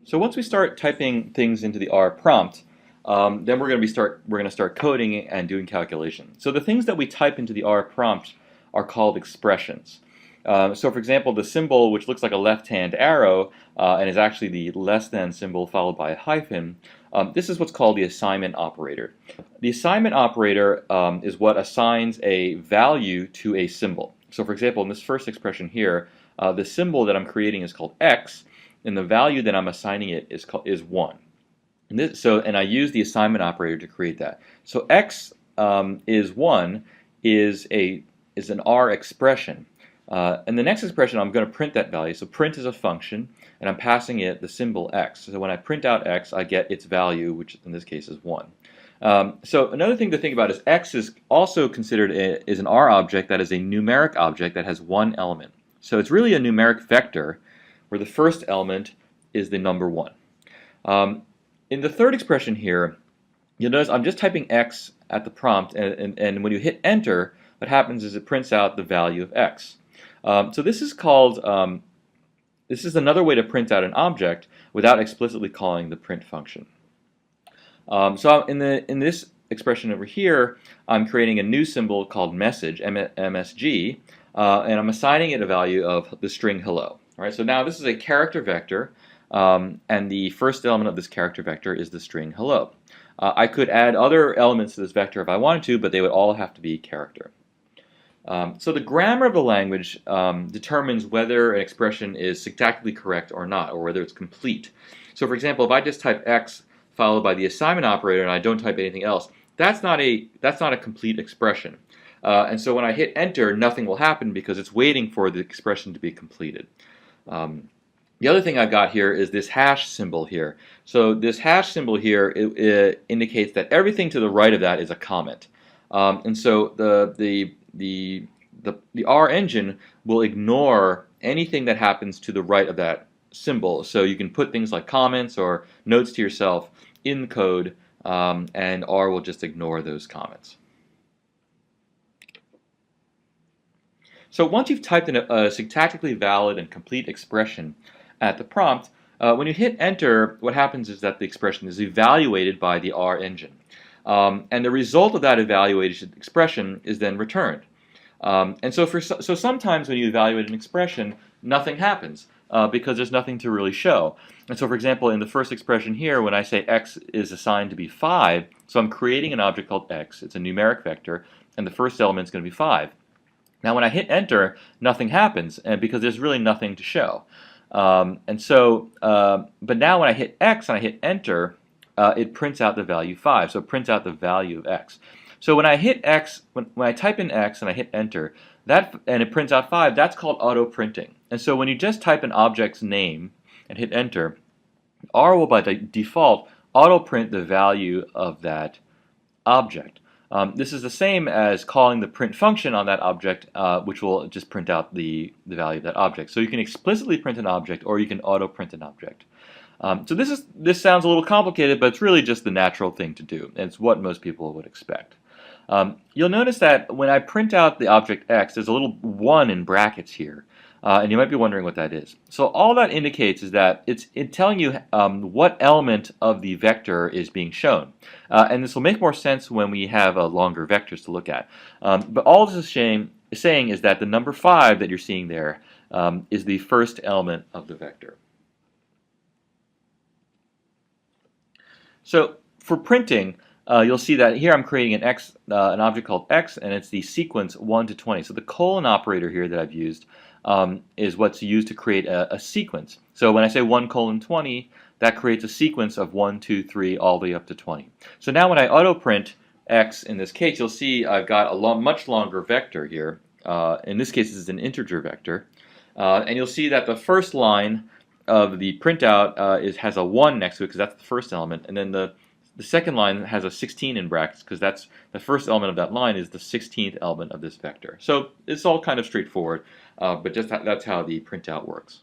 So once we start typing things into the R prompt, then we're going to start coding and doing calculations. So the things that we type into the R prompt are called expressions. So for example, the symbol which looks like a left-hand arrow and is actually the less than symbol followed by a hyphen, this is what's called the assignment operator. The assignment operator is what assigns a value to a symbol. So for example, in this first expression here, the symbol that I'm creating is called x, and the value that I'm assigning it is 1. And I use the assignment operator to create that. So x is 1 is an R expression. And the next expression, I'm going to print that value. So print is a function, and I'm passing it the symbol x. So when I print out x, I get its value, which in this case is 1. So another thing to think about is x is also considered is an R object that is a numeric object that has one element. So it's really a numeric vector where the first element is the number 1. In the third expression here, you'll notice I'm just typing x at the prompt, and when you hit enter, what happens is it prints out the value of x. So this is called, this is another way to print out an object without explicitly calling the print function. So in this expression over here, I'm creating a new symbol called message, MSG, and I'm assigning it a value of the string hello. All right, so now this is a character vector, and the first element of this character vector is the string hello. I could add other elements to this vector if I wanted to, but they would all have to be character. So the grammar of the language determines whether an expression is syntactically correct or not, or whether it's complete. So for example, if I just type x followed by the assignment operator and I don't type anything else, that's not a complete expression. And so when I hit enter, nothing will happen because it's waiting for the expression to be completed. The other thing I've got here is this hash symbol here. So this hash symbol here it indicates that everything to the right of that is a comment. And so the R engine will ignore anything that happens to the right of that symbol. So you can put things like comments or notes to yourself in the code, and R will just ignore those comments. So once you've typed in a syntactically valid and complete expression at the prompt, when you hit enter, what happens is that the expression is evaluated by the R engine. And the result of that evaluated expression is then returned. And so sometimes when you evaluate an expression, nothing happens because there's nothing to really show. And so for example, in the first expression here, when I say x is assigned to be 5, so I'm creating an object called x. It's a numeric vector, and the first element is going to be 5. Now when I hit enter, nothing happens, and because there's really nothing to show. But now when I hit x and I hit enter, it prints out the value 5. So it prints out the value of x. So when I hit x, when I type in x and I hit enter, and it prints out 5, that's called auto printing. And so when you just type an object's name and hit enter, R will by default auto print the value of that object. This is the same as calling the print function on that object, which will just print out the value of that object. So you can explicitly print an object, or you can auto print an object. So this sounds a little complicated, but it's really just the natural thing to do, and it's what most people would expect. You'll notice that when I print out the object x, there's a little 1 in brackets here, and you might be wondering what that is. So all that indicates is that it's telling you what element of the vector is being shown. And this will make more sense when we have longer vectors to look at. But all this is saying is that the number 5 that you're seeing there is the first element of the vector. So for printing, you'll see that here I'm creating an object called x, and it's the sequence 1 to 20. So the colon operator here that I've used is what's used to create a sequence. So when I say 1:20, that creates a sequence of 1, 2, 3, all the way up to 20. So now when I auto print x in this case, you'll see I've got a much longer vector here. In this case, this is an integer vector. And you'll see that the first line of the printout has a 1 next to it because that's the first element, and then the second line has a 16 in brackets because that's the first element of that line is the 16th element of this vector. So it's all kind of straightforward, but just that's how the printout works.